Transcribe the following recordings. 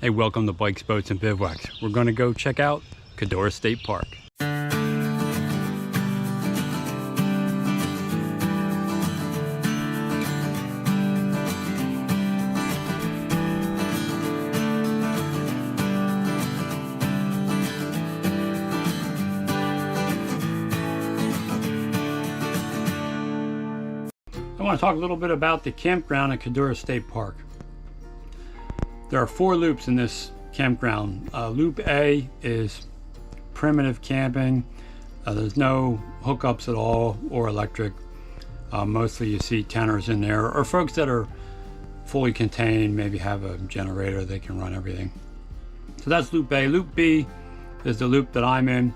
Hey, welcome to Bikes, Boats, and Bivouacs. We're going to go check out Codorus State Park. I want to talk a little bit about the campground at Codorus State Park. There are 4 loops in this campground. Loop A is primitive camping. There's no hookups at all or electric. Mostly you see tenors in there, or folks that are fully contained, maybe have a generator, they can run everything. So that's Loop A. Loop B is the loop that I'm in,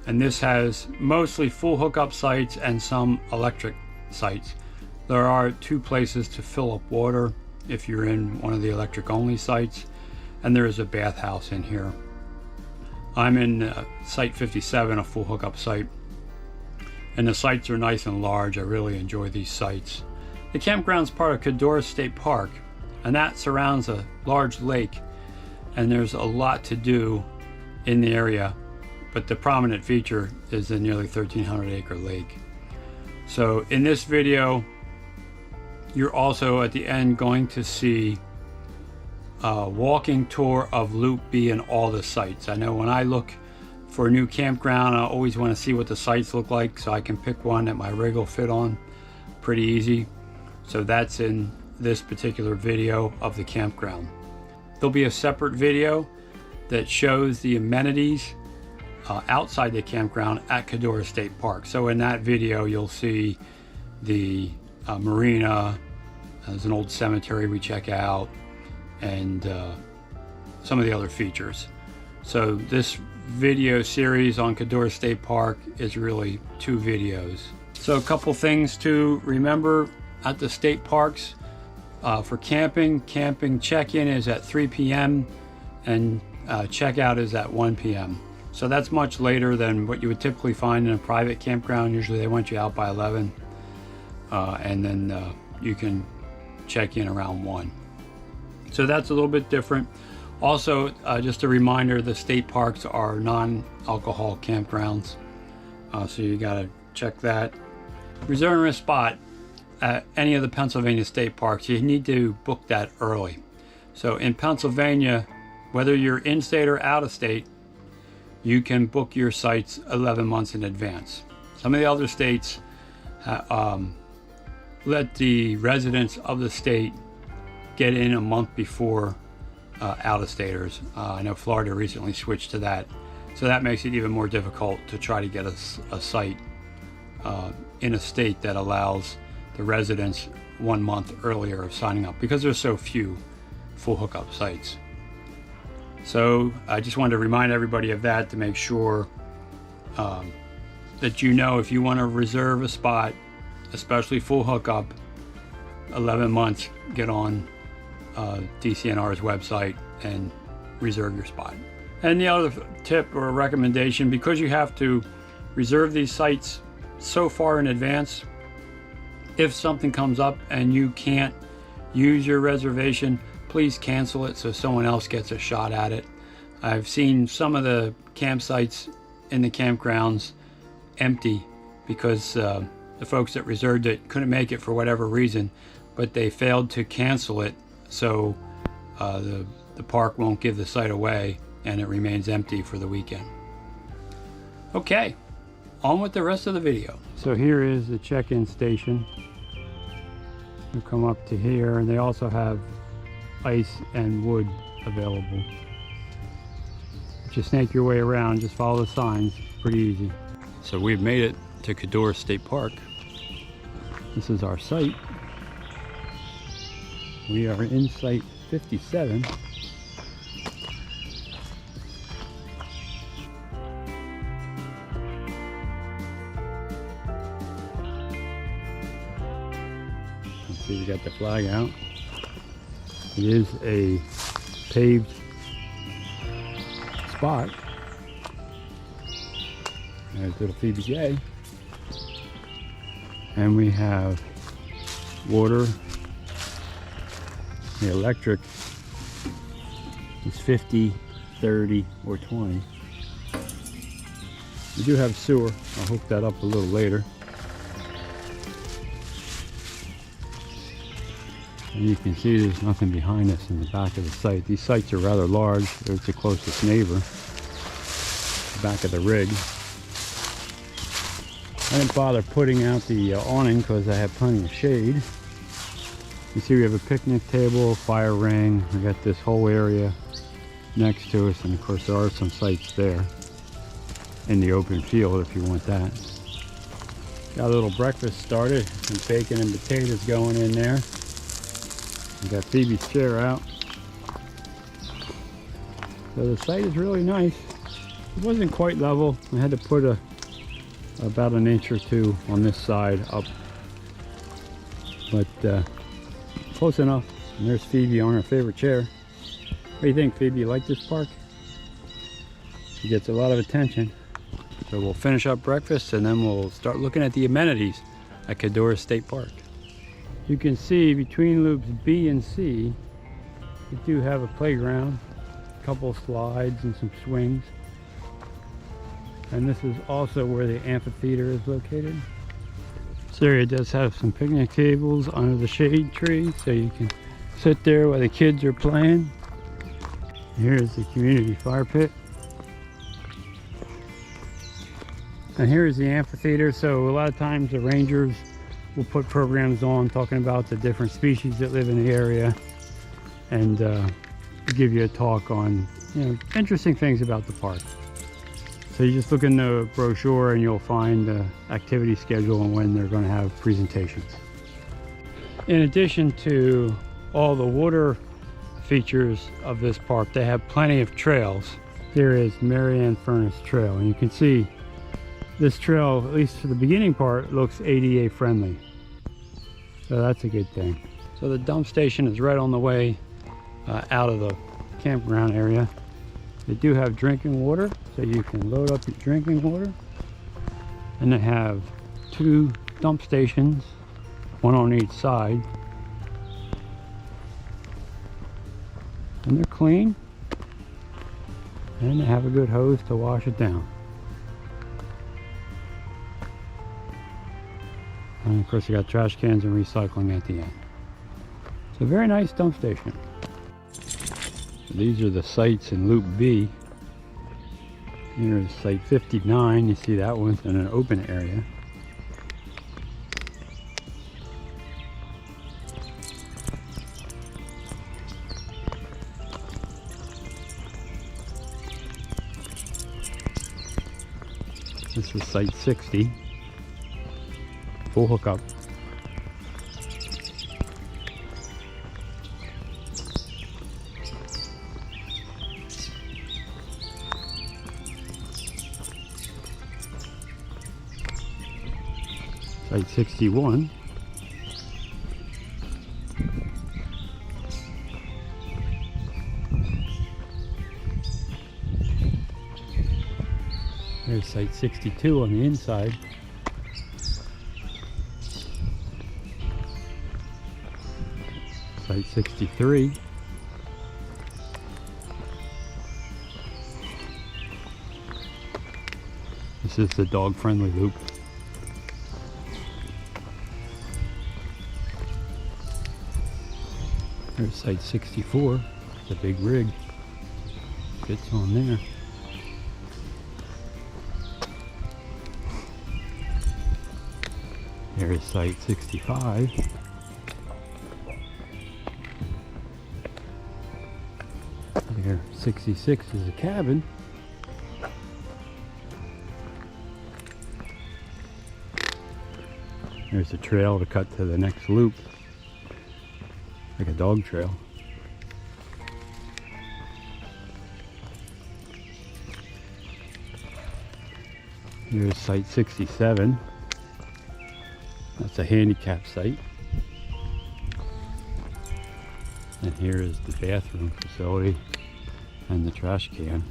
and this has mostly full hookup sites and some electric sites. There are 2 places to fill up water if you're in one of the electric only sites, and there is a bathhouse in here. I'm in site 57, a full hookup site, and the sites are nice and large. I really enjoy these sites. The campground's part of Codorus State Park, and that surrounds a large lake, and there's a lot to do in the area, but the prominent feature is the nearly 1,300 acre lake. So in this video, you're also at the end going to see a walking tour of Loop B and all the sites. I know when I look for a new campground, I always want to see what the sites look like so I can pick one that my rig will fit on pretty easy. So that's in this particular video of the campground. There'll be a separate video that shows the amenities outside the campground at Codorus State Park. So in that video you'll see the marina, there's an old cemetery we check out, and some of the other features. So this video series on Codorus State Park is really 2 videos. So a couple things to remember at the state parks. For camping check-in is at 3 p.m. and check-out is at 1 p.m. So that's much later than what you would typically find in a private campground. Usually they want you out by 11. And then you can check in around 1. So that's a little bit different. Also, just a reminder, the state parks are non-alcohol campgrounds, so you got to check that. Reserving a spot at any of the Pennsylvania state parks, you need to book that early. So in Pennsylvania, whether you're in state or out of state, you can book your sites 11 months in advance. Some of the other states let the residents of the state get in a month before out-of-staters. I know Florida recently switched to that, so that makes it even more difficult to try to get a site in a state that allows the residents 1 month earlier of signing up, because there's so few full hookup sites. So I just wanted to remind everybody of that, to make sure that you know, if you want to reserve a spot, especially full hookup, 11 months, get on DCNR's website and reserve your spot. And the other tip or recommendation, because you have to reserve these sites so far in advance, if something comes up and you can't use your reservation, please cancel it so someone else gets a shot at it. I've seen some of the campsites in the campgrounds empty because the folks that reserved it couldn't make it for whatever reason, but they failed to cancel it, so the park won't give the site away and it remains empty for the weekend. Okay, on with the rest of the video. So here is the check-in station. You come up to here, and they also have ice and wood available. Just snake your way around, just follow the signs, pretty easy. So we've made it to Codorus State Park. This is our site. We are in site 57. Let's see, we got the flag out. It is a paved spot. There's little PBJ. And we have water, the electric is 50, 30, or 20. We do have sewer. I'll hook that up a little later. And you can see there's nothing behind us in the back of the site. These sites are rather large. There's the closest neighbor, the back of the rig. I didn't bother putting out the awning because I have plenty of shade. You see we have a picnic table, fire ring. We got this whole area next to us, and of course there are some sites there in the open field if you want that. Got a little breakfast started, some bacon and potatoes going in there. We got Phoebe's chair out. So the site is really nice. It wasn't quite level. I had to put about an inch or two on this side up, but close enough. And there's Phoebe on her favorite chair. What do you think, Phoebe? You like this park? She gets a lot of attention. So we'll finish up breakfast and then we'll start looking at the amenities at Codorus State Park. You can see between loops B and C, we do have a playground, a couple of slides and some swings. And this is also where the amphitheater is located. This area does have some picnic tables under the shade tree, so you can sit there while the kids are playing. Here's the community fire pit. And here's the amphitheater. So a lot of times the rangers will put programs on talking about the different species that live in the area, and give you a talk on, you know, interesting things about the park. So you just look in the brochure and you'll find the activity schedule and when they're going to have presentations. In addition to all the water features of this park, they have plenty of trails. Here is Marianne Furnace Trail, and you can see this trail, at least for the beginning part, looks ADA friendly. So that's a good thing. So the dump station is right on the way out of the campground area. They do have drinking water, so you can load up your drinking water. And they have 2 dump stations, one on each side. And they're clean. And they have a good hose to wash it down. And of course you got trash cans and recycling at the end. It's a very nice dump station. These are the sites in Loop B. Here's site 59. You see that one's in an open area. This is site 60. Full hookup. Site 61. There's site 62 on the inside. Site 63. This is the dog-friendly loop. There's site 64. It's a big rig. Fits on there. There's site 65. There, 66 is a cabin. There's a trail to cut to the next loop, like a dog trail. Here's site 67. That's a handicap site. And here is the bathroom facility and the trash can.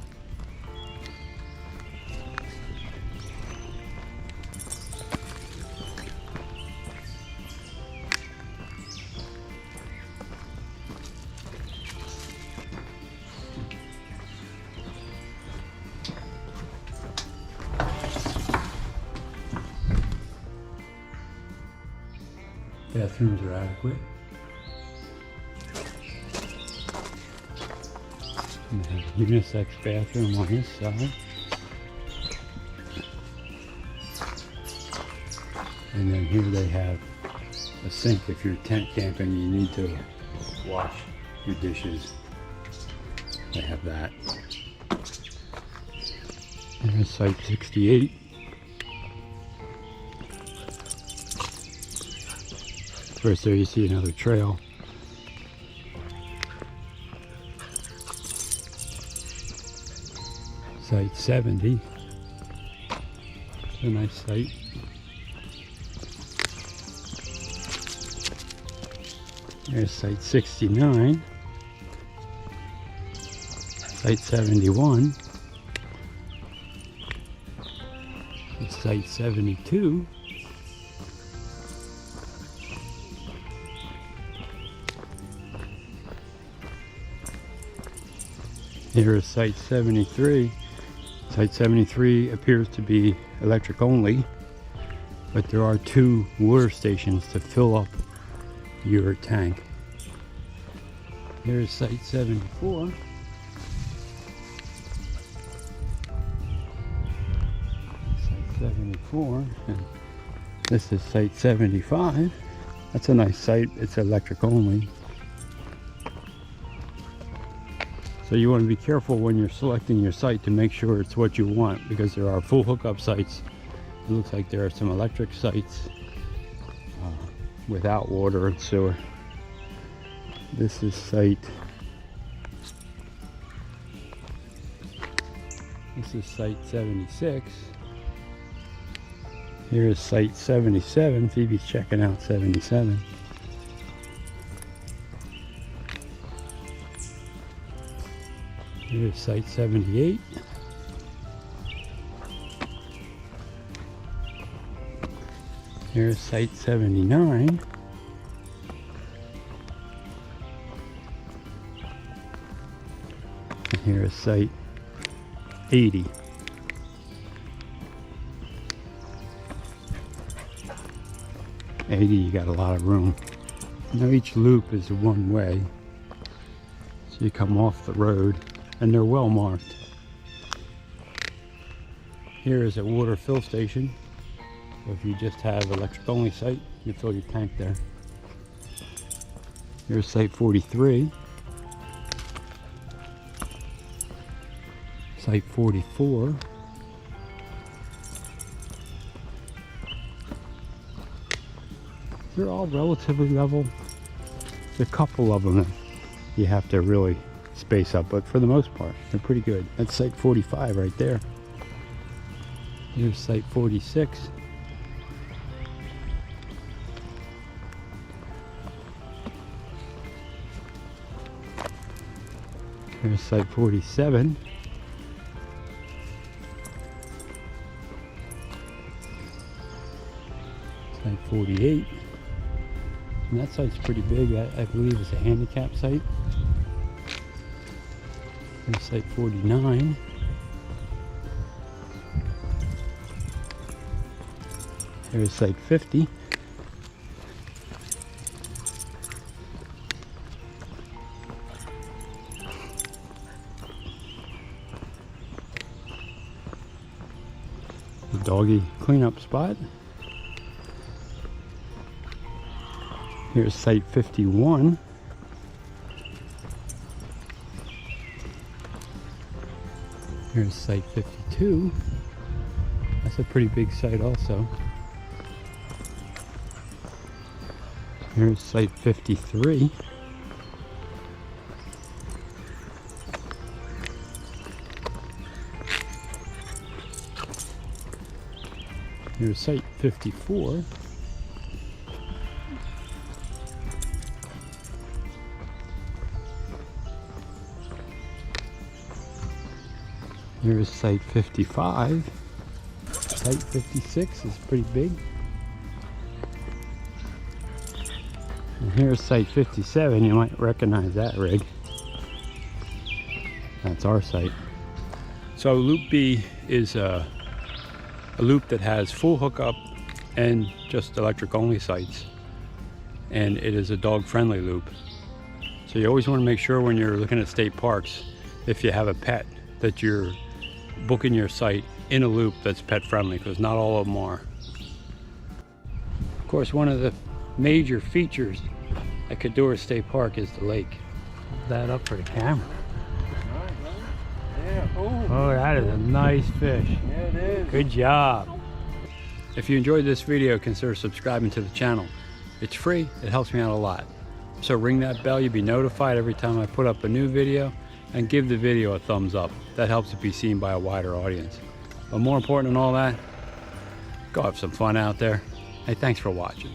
Bathrooms are adequate. And they have a unisex bathroom on this side. And then here they have a sink. If you're tent camping, you need to wash your dishes. They have that. There's site 68. First there you see another trail. Site 70. It's a nice site. There's site 69. Site 71. It's site 72. Here is site 73. Site 73 appears to be electric only, but there are 2 water stations to fill up your tank. Here's site 74. Site 74, and this is site 75. That's a nice site. It's electric only. So you want to be careful when you're selecting your site to make sure it's what you want, because there are full hookup sites. It looks like there are some electric sites without water and sewer. This is site 76. Here is site 77. Phoebe's checking out 77. Here's site 78. Here's site 79. And here's site 80. You got a lot of room. Now each loop is one way. So you come off the road and they're well marked. Here is a water fill station. So if you just have electric only site, you fill your tank there. Here's site 43. Site 44. They're all relatively level. There's a couple of them that you have to really space up, but for the most part, they're pretty good. That's site 45 right there. Here's site 46. Here's site 47. Site 48. And that site's pretty big. I believe it's a handicap site. Here's site 49. Here's site 50. The doggy cleanup spot. Here's site 51. Here's site 52. That's a pretty big site also. Here's site 53. Here's site 54. Here's site 55. Site 56 is pretty big. And here's site 57. You might recognize that rig. That's our site. So Loop B is a loop that has full hookup and just electric only sites. and it is a dog-friendly loop. So you always want to make sure when you're looking at state parks, if you have a pet, that you're booking your site in a loop that's pet friendly, because not all of them are. Of course, one of the major features at Codorus State Park is the lake. Hold that up for the camera. Yeah. Oh, that is a nice fish. Yeah, it is. Good job. If you enjoyed this video, consider subscribing to the channel. It's free, it helps me out a lot. So ring that bell, you'll be notified every time I put up a new video, and give the video a thumbs up. That helps it be seen by a wider audience. But more important than all that, go have some fun out there. Hey, thanks for watching.